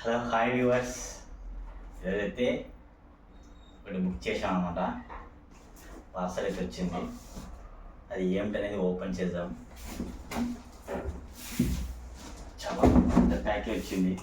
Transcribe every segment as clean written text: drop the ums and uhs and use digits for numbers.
Hello hi viewers. ఏదైతే ఒకటి book చేసాం అనమాట, పార్సల్ అయితే వచ్చింది. అది ఏమిటనేది ఓపెన్ చేద్దాం. చాలా పెద్ద ప్యాకే వచ్చింది.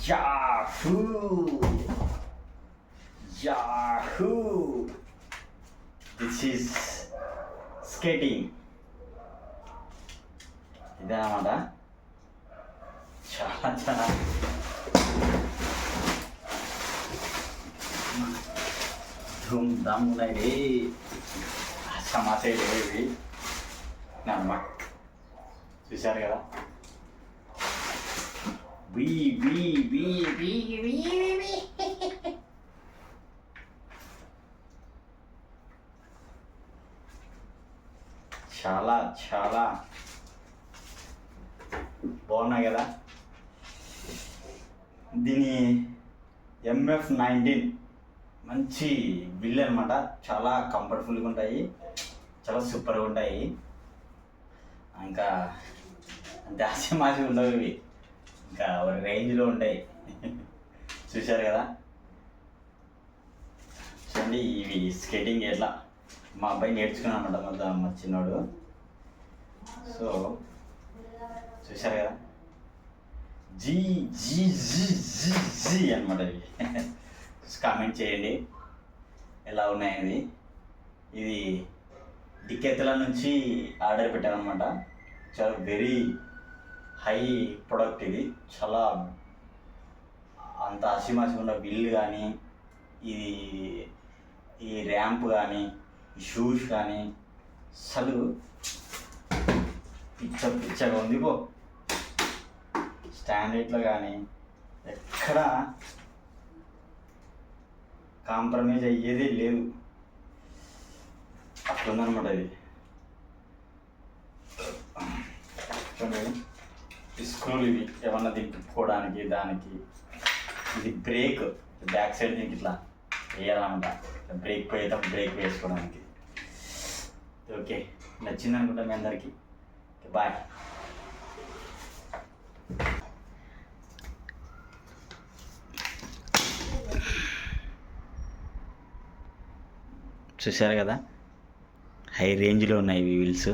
Yahoo! Yahoo! This is skating. ఇదన్నమాట. చాలా చాలా ధూమ్ ధామ్ ఉన్నాయి. సమాసే ఇవి అన్నమాట. చూశారు కదా. చాలా చాలా బాగున్నాయి కదా. దీని MF19 మంచి బిల్ అనమాట. చాలా కంఫర్టబుల్గా ఉంటాయి, చాలా సూపర్గా ఉంటాయి. ఇంకా అంతే ఆశమాసి ఉండవు ఇవి, ఇంకా ఒక రేంజ్లో ఉంటాయి. చూశారు కదా. చూడండి ఇవి స్కేటింగ్ ఎట్లా మా అబ్బాయి నేర్చుకున్నాను అనమాట, మొత్తం మా చిన్నోడు. సో చూశారు కదా. జీ జీ జీ జీ జీ అనమాట ఇవి. కామెంట్ చేయండి ఎలా ఉన్నాయని. ఇది డికెత్ల నుంచి ఆర్డర్ పెట్టాను అనమాట. చాలా వెరీ హై ప్రొడక్ట్ ఇది. చాలా అంత ఆసిమాసి ఉన్న బిల్ కానీ, ఇది ఈ ర్యాంప్ కానీ, ఈ షూస్ కానీ అసలు పిచ్చగా ఉంది. పో స్టాండర్డ్లో కానీ ఎక్కడ కాంప్రమైజ్ అయ్యేది లేదు. అట్లుందనమాట ఇది. చూడండి ఈ స్క్రూలు ఇవి ఏమన్నా తిప్పుకోవడానికి దానికి. ఇది బ్రేక్ బ్యాక్ సైడ్ దీనికి ఇట్లా వేయాలన్నమాట. బ్రేక్ పోయేటప్పుడు బ్రేక్ వేసుకోవడానికి. ఓకే, నచ్చింది అనుకుంటా మీ అందరికీ. బాయ్. చూశారు కదా, హై రేంజ్లో ఉన్నాయి వీల్స్.